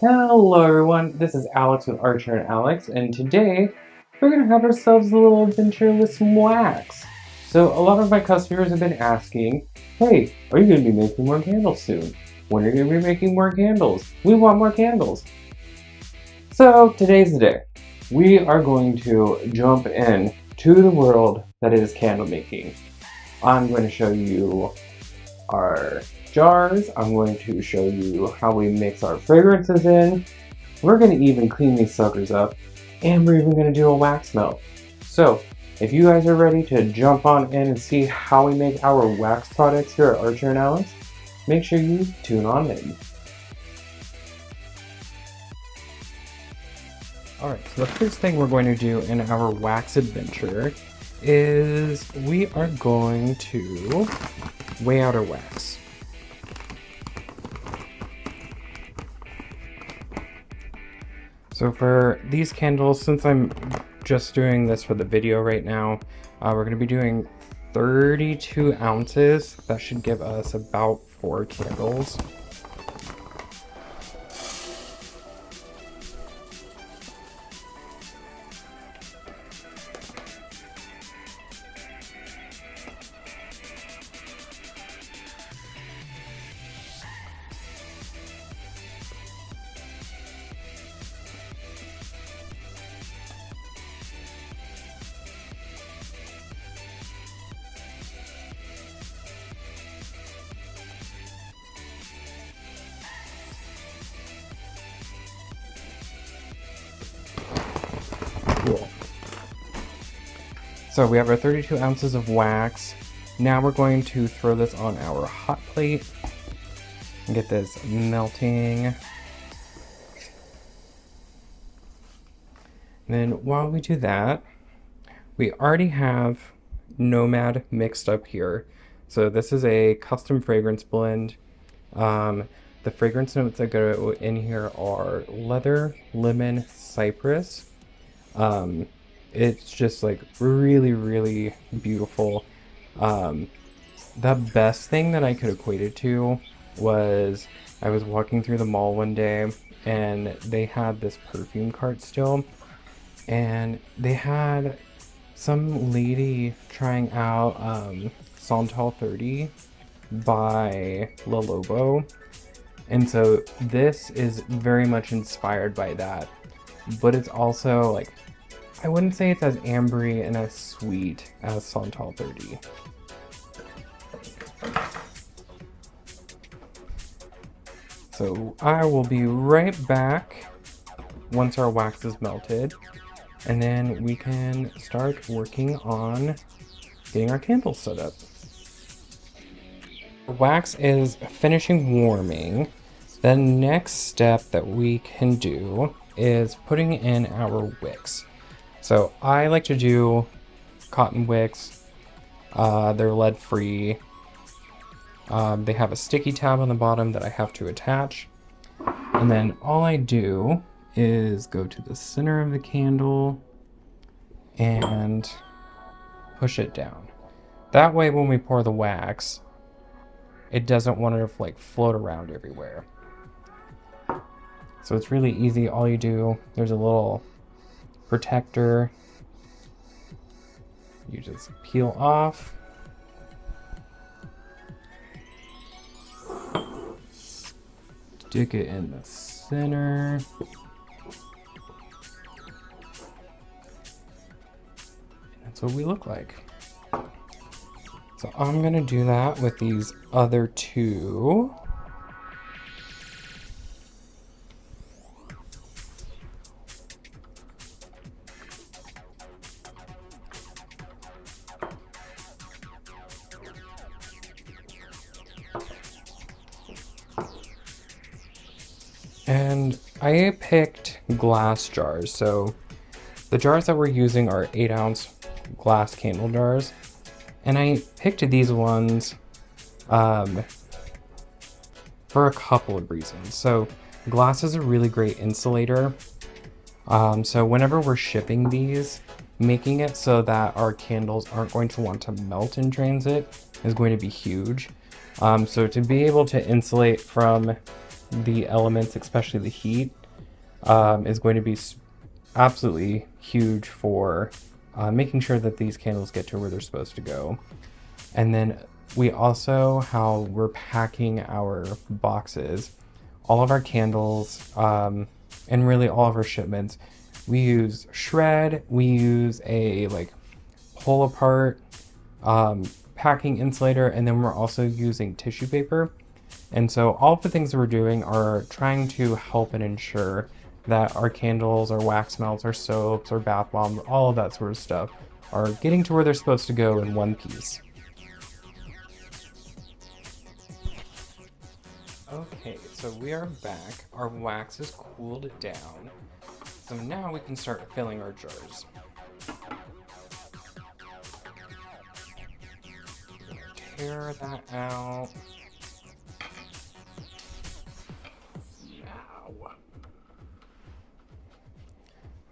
Hello everyone, this is Alex with Archer and Alex, and today we're going to have ourselves a little adventure with some wax. So a lot of my customers have been asking, hey, are you going to be making more candles soon? When are you going to be making more candles? We want more candles. So today's the day. We are going to jump in to the world that is candle making. I'm going to show you our jars. I'm going to show you how we mix our fragrances in. We're going to even clean these suckers up, and we're even going to do a wax melt. So if you guys are ready to jump on in and see how we make our wax products here at Archer and Alex, make sure you tune on in. Alright, so the first thing we're going to do in our wax adventure is we are going to weigh out our wax. So for these candles, since I'm just doing this for the video right now, we're going to be doing 32 ounces. That should give us about 4 candles. Cool. So we have our 32 ounces of wax. Now we're going to throw this on our hot plate and get this melting. And then while we do that, we already have Nomad mixed up here. So this is a custom fragrance blend. The fragrance notes that go in here are leather, lemon, cypress. It's just like really, really beautiful. The best thing that I could equate it to was I was walking through the mall one day and they had this perfume cart still, and they had some lady trying out Santal 30 by La Lobo, and so this is very much inspired by that, but it's also like, I wouldn't say it's as ambery and as sweet as Santal 30. So I will be right back once our wax is melted, and then we can start working on getting our candles set up. The wax is finishing warming. The next step that we can do is putting in our wicks. So I like to do cotton wicks. They're lead free. They have a sticky tab on the bottom that I have to attach. And then all I do is go to the center of the candle and push it down. That way when we pour the wax, it doesn't want to like float around everywhere. So it's really easy. All you do, there's a little protector. You just peel off. Stick it in the center. That's what we look like. So I'm gonna do that with these other two. And I picked glass jars. So the jars that we're using are 8-ounce glass candle jars. And I picked these ones for a couple of reasons. So glass is a really great insulator. So whenever we're shipping these, making it so that our candles aren't going to want to melt in transit is going to be huge. So to be able to insulate from the elements, especially the heat, is going to be absolutely huge for making sure that these candles get to where they're supposed to go. And then we also, how we're packing our boxes, all of our candles, and really all of our shipments, we use shred, we use a like pull apart packing insulator, and then we're also using tissue paper. And so all of the things that we're doing are trying to help and ensure that our candles, our wax melts, our soaps, our bath bombs, all of that sort of stuff are getting to where they're supposed to go in one piece. Okay, so we are back. Our wax is cooled down. So now we can start filling our jars. Tear that out.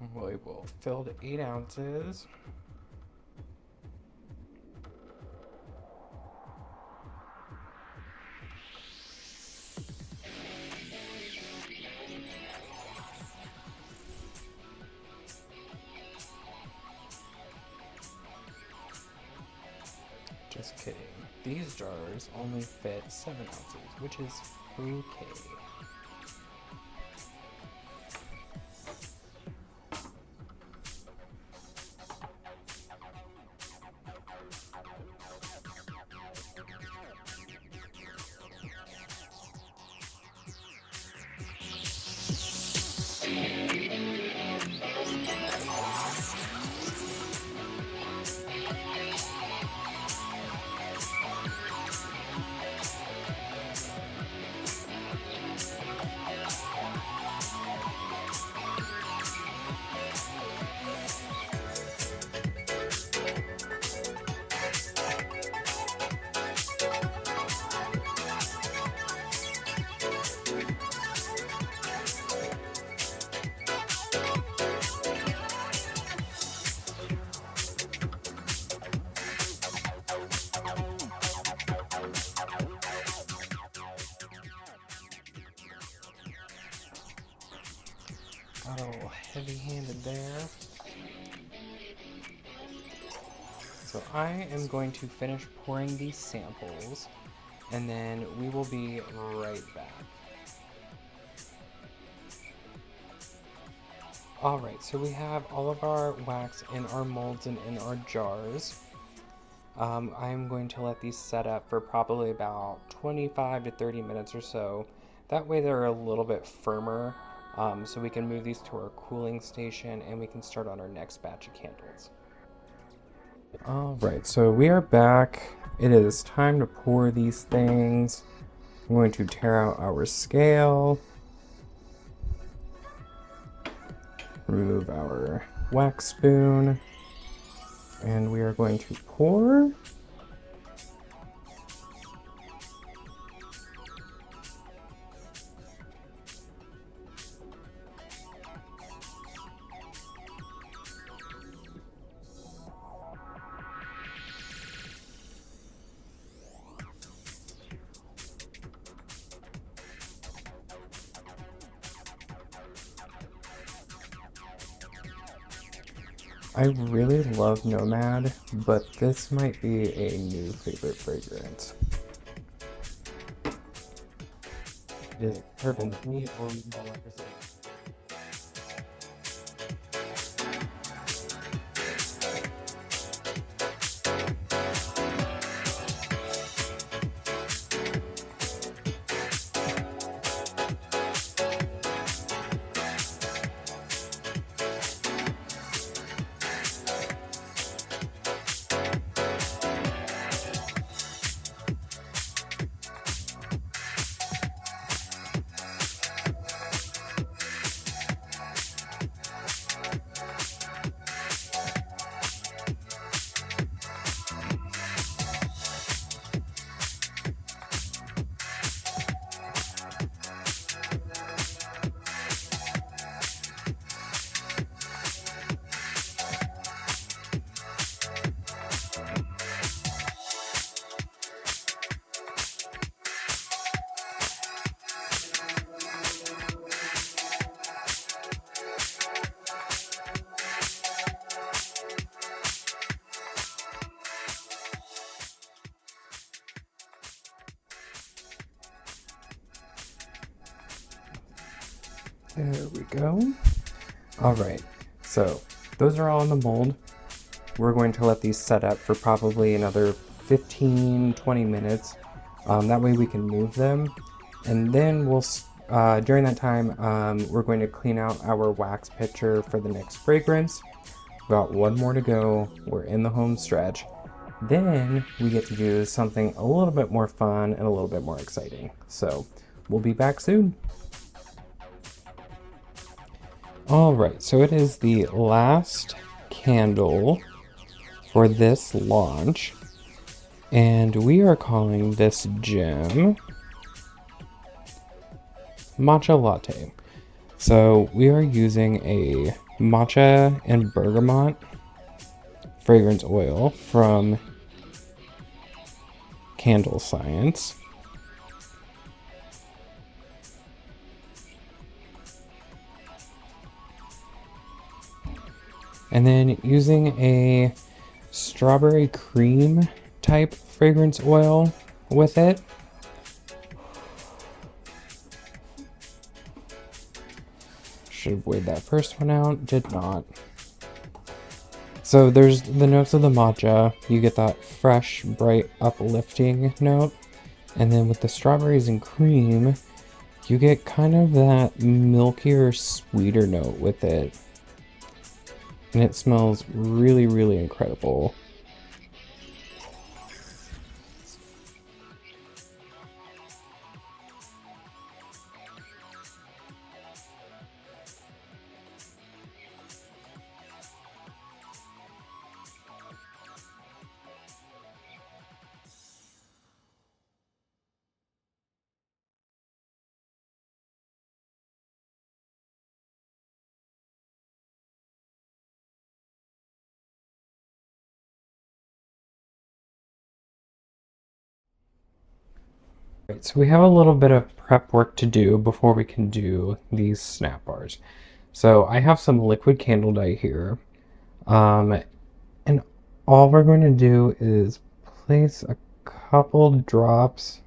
Now we will fill the 8 ounces. Just kidding. These jars only fit 7 ounces, which is okay. Got a little heavy-handed there. So I am going to finish pouring these samples, and then we will be right back. Alright, so we have all of our wax in our molds and in our jars. I'm going to let these set up for probably about 25 to 30 minutes or so. That way they're a little bit firmer, so we can move these to our cooling station and we can start on our next batch of candles. Alright, so we are back. It is time to pour these things. I'm going to tear out our scale. Remove our wax spoon. And we are going to pour. I really love Nomad, but this might be a new favorite fragrance. It is purple. There we go. All right, so those are all in the mold. We're going to let these set up for probably another 15-20 minutes. That way we can move them. And then during that time, we're going to clean out our wax pitcher for the next fragrance. Got one more to go. We're in the home stretch. Then we get to do something a little bit more fun and a little bit more exciting. So we'll be back soon. All right, so it is the last candle for this launch, and we are calling this gem Matcha Latte. So we are using a matcha and bergamot fragrance oil from Candle Science. And then using a strawberry cream type fragrance oil with it. Should have weighed that first one out, did not. So there's the notes of the matcha. You get that fresh, bright, uplifting note. And then with the strawberries and cream, you get kind of that milkier, sweeter note with it. And it smells really, really incredible. Right, so we have a little bit of prep work to do before we can do these snap bars. So I have some liquid candle dye here. And all we're going to do is place a couple drops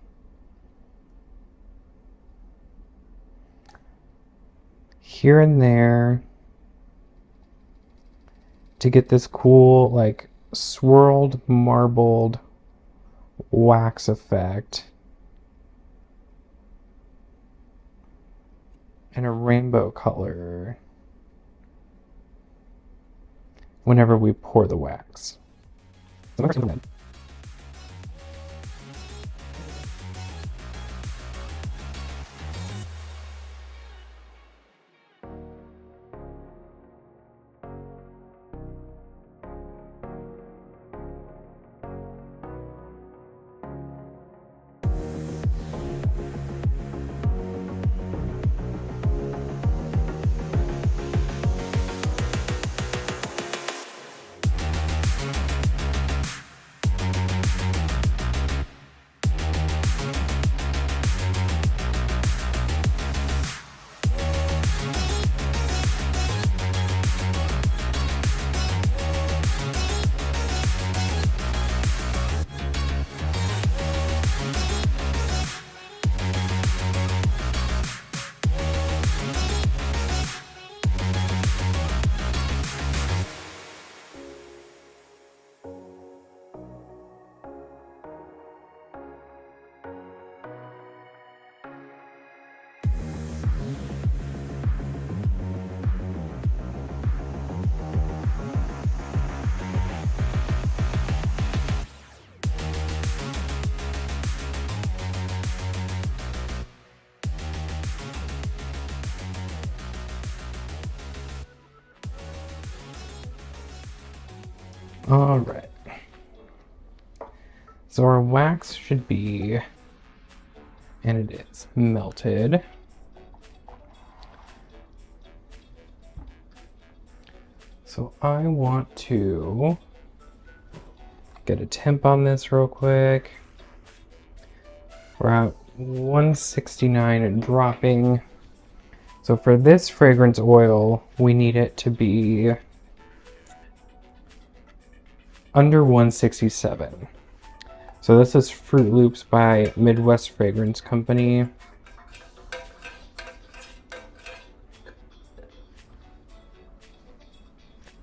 here and there to get this cool, like, swirled, marbled wax effect. And a rainbow color whenever we pour the wax. All right. So our wax should be, and it is, melted. So I want to get a temp on this real quick. We're at 169 and dropping. So for this fragrance oil, we need it to be under 167. So this is Fruit Loops by Midwest Fragrance Company.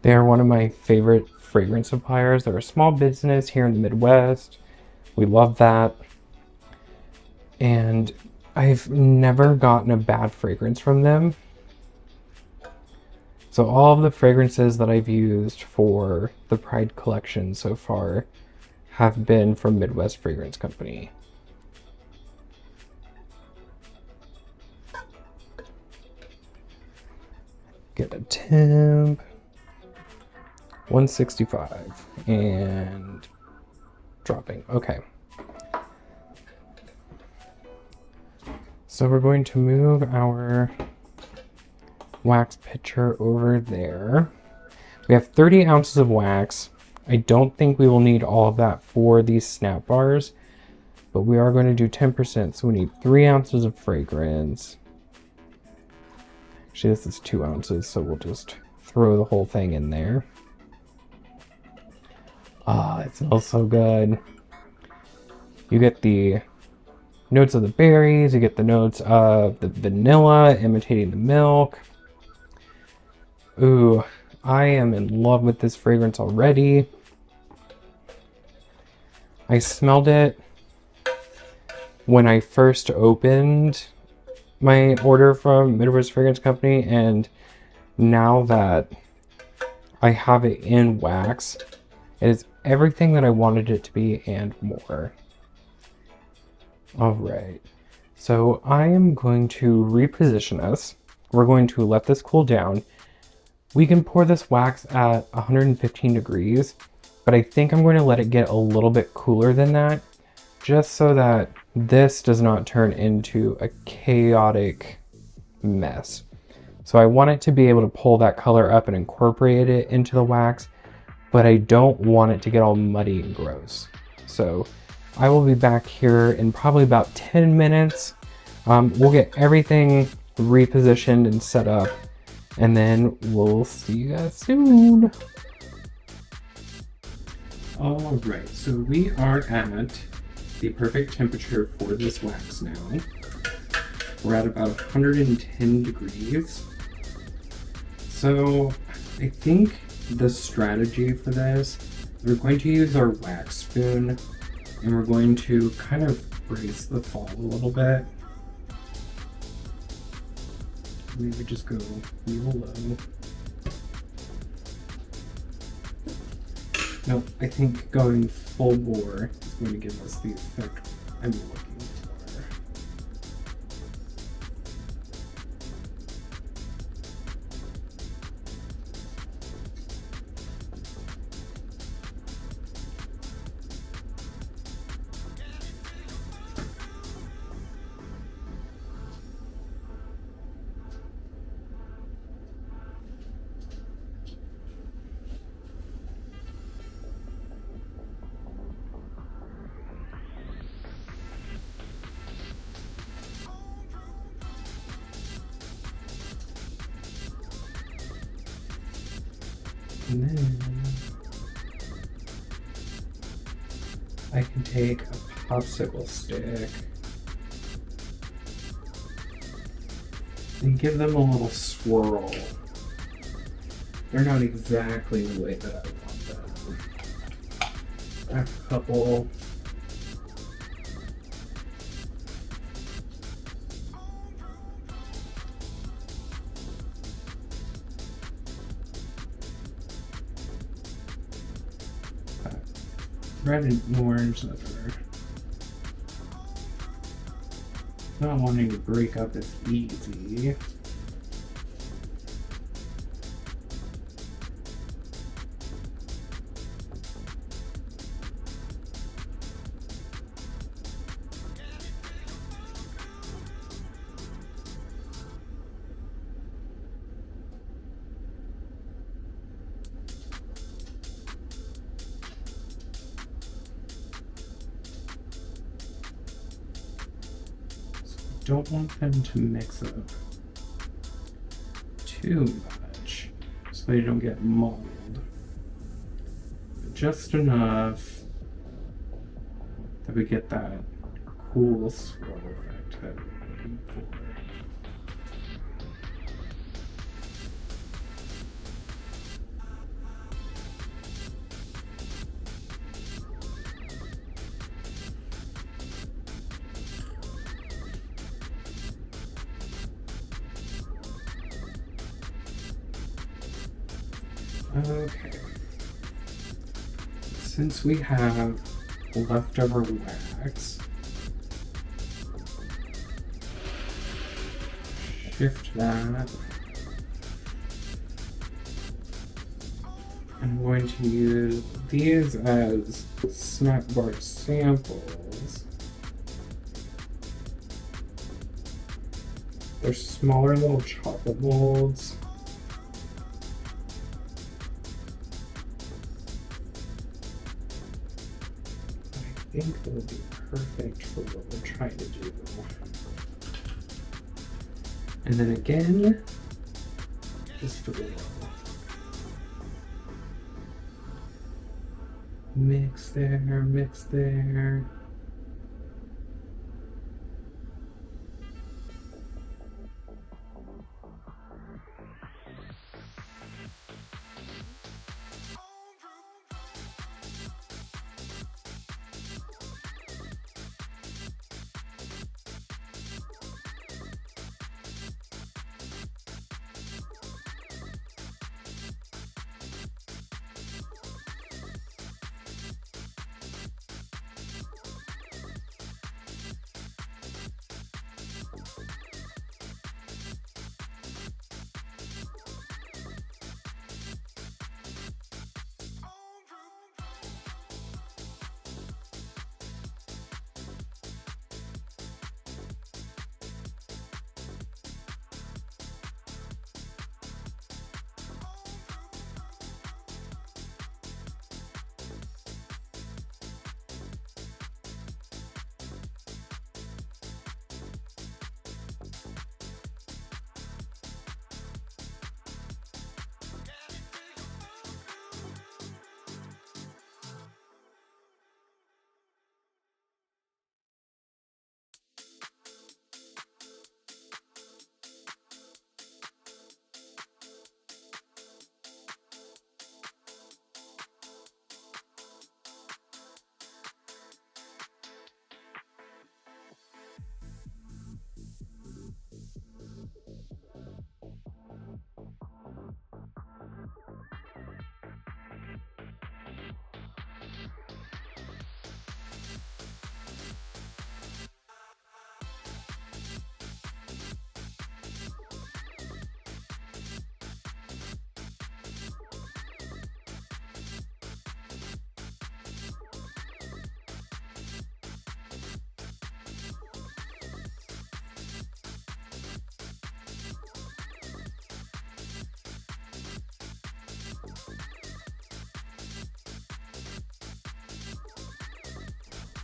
They are one of my favorite fragrance suppliers. They're a small business here in the Midwest. We love that. And I've never gotten a bad fragrance from them. So all of the fragrances that I've used for the Pride collection so far have been from Midwest Fragrance Company. Get a temp. 165 and dropping. Okay. So we're going to move our wax pitcher over there. We have 30 ounces of wax. I don't think we will need all of that for these snap bars, but we are going to do 10%, so we need 3 ounces of fragrance. Actually, this is 2 ounces, so we'll just throw the whole thing in there. Ah, it smells so good. You get the notes of the berries, you get the notes of the vanilla imitating the milk. Ooh, I am in love with this fragrance already. I smelled it when I first opened my order from Midwest Fragrance Company, and now that I have it in wax, it is everything that I wanted it to be and more. All right, so I am going to reposition us. We're going to let this cool down. We can pour this wax at 115 degrees, but I think I'm going to let it get a little bit cooler than that, just so that this does not turn into a chaotic mess. So I want it to be able to pull that color up and incorporate it into the wax, but I don't want it to get all muddy and gross. So I will be back here in probably about 10 minutes. We'll get everything repositioned and set up, and then we'll see you guys soon. All right, so we are at the perfect temperature for this wax now. We're at about 110 degrees. So I think the strategy for this, we're going to use our wax spoon and we're going to kind of raise the fall a little bit. Maybe just go real low. No, I think going full bore is going to give us the effect I'm looking for. And then I can take a popsicle stick and give them a little swirl. They're not exactly the way that I want them. I have a couple. Red and orange that are not wanting to break up as easy. Don't want them to mix up too much so they don't get muddled. But just enough that we get that cool swirl effect that we're looking for. Okay. Since we have leftover wax, shift that. I'm going to use these as snack bar samples. They're smaller little chocolate molds. I think they'll be perfect for what we're trying to do. And then again, just a little. Mix there, mix there.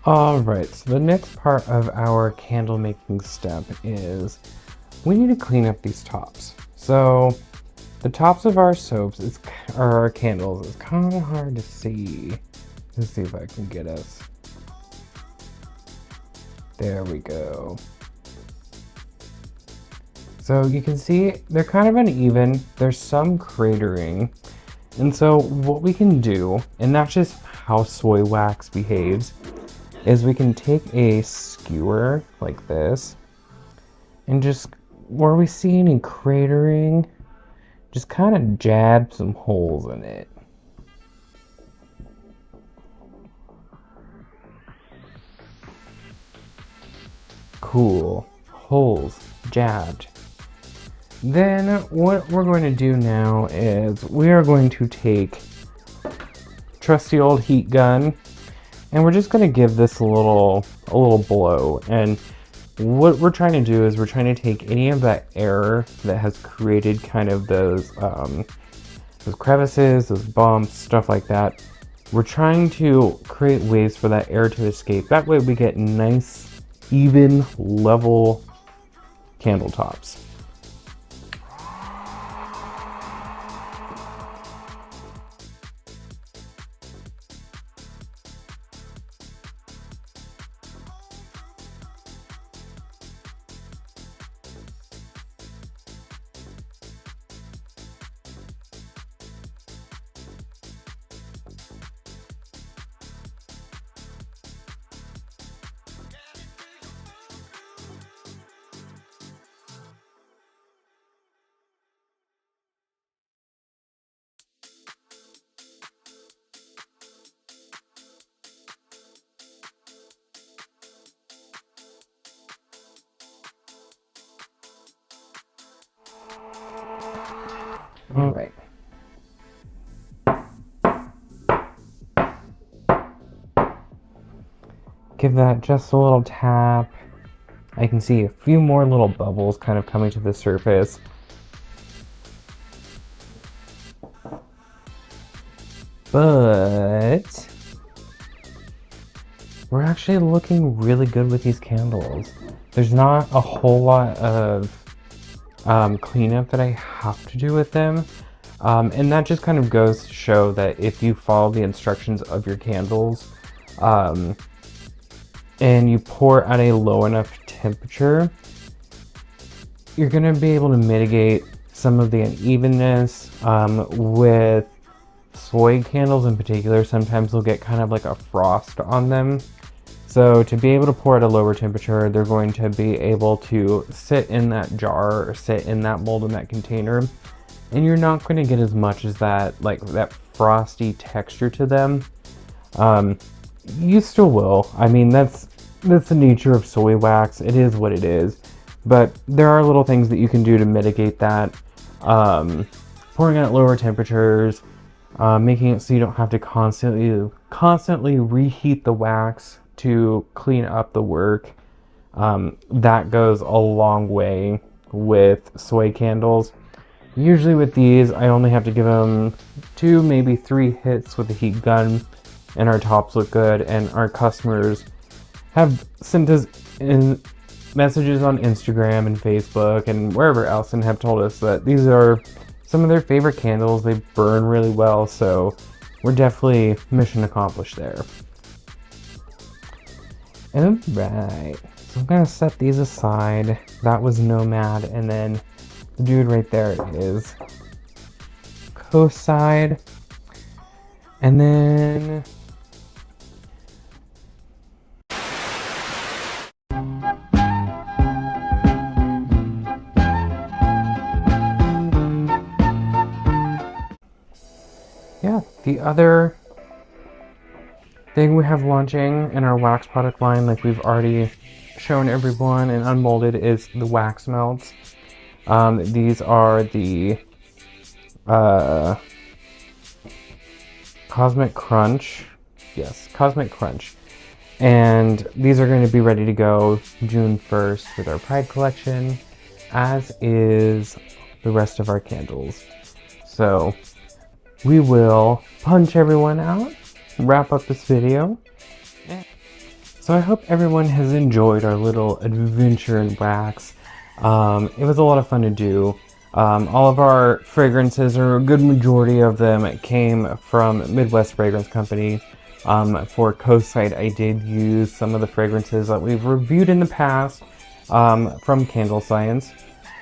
Alright, so the next part of our candle making step is we need to clean up these tops. So the tops of our soaps or our candles is kind of hard to see. Let's see if I can get us. There we go. So you can see they're kind of uneven. There's some cratering. And so what we can do, and that's just how soy wax behaves, is we can take a skewer like this and just where we see any cratering, just kind of jab some holes in it. Cool. Holes jabbed. Then what we're going to do now is we are going to take trusty old heat gun and we're just going to give this a little blow. And what we're trying to do is we're trying to take any of that air that has created kind of those crevices, those bumps, stuff like that. We're trying to create ways for that air to escape. That way we get nice, even, level candle tops. All right. Give that just a little tap. I can see a few more little bubbles kind of coming to the surface. But we're actually looking really good with these candles. There's not a whole lot of cleanup that I have to do with them. And that just kind of goes to show that if you follow the instructions of your candles, and you pour at a low enough temperature, you're going to be able to mitigate some of the unevenness. With soy candles in particular, sometimes they'll get kind of like a frost on them. So to be able to pour at a lower temperature, they're going to be able to sit in that jar or sit in that mold in that container, and you're not going to get as much as that, like that frosty texture to them. You still will. I mean, that's the nature of soy wax. It is what it is. But there are little things that you can do to mitigate that. Pouring at lower temperatures, making it so you don't have to constantly reheat the wax to clean up the work. That goes a long way with soy candles. Usually with these, I only have to give them 2, maybe 3 hits with the heat gun, and our tops look good. And our customers have sent us in messages on Instagram and Facebook and wherever else, and have told us that these are some of their favorite candles. They burn really well, so we're definitely mission accomplished there. Alright, so I'm gonna set these aside. That was Nomad, and then the dude right there is Coast Side. And then yeah, the other thing we have launching in our wax product line, like we've already shown everyone and unmolded, is the wax melts. These are the Cosmic Crunch. Yes, Cosmic Crunch. And these are going to be ready to go June 1st with our Pride collection, as is the rest of our candles. So we will punch everyone out, wrap up this video. So I hope everyone has enjoyed our little adventure in wax. It was a lot of fun to do. All of our fragrances, or a good majority of them, came from Midwest Fragrance Company. For Coastside, I did use some of the fragrances that we've reviewed in the past from Candle Science.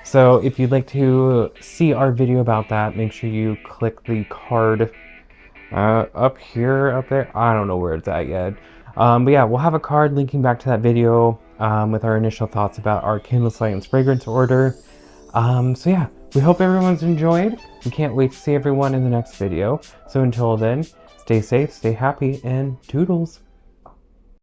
So if you'd like to see our video about that, make sure you click the card up here, up there. I don't know where it's at yet. But yeah, we'll have a card linking back to that video with our initial thoughts about our Candle Science fragrance order. So yeah, we hope everyone's enjoyed. We can't wait to see everyone in the next video. So until then, stay safe, stay happy, and toodles.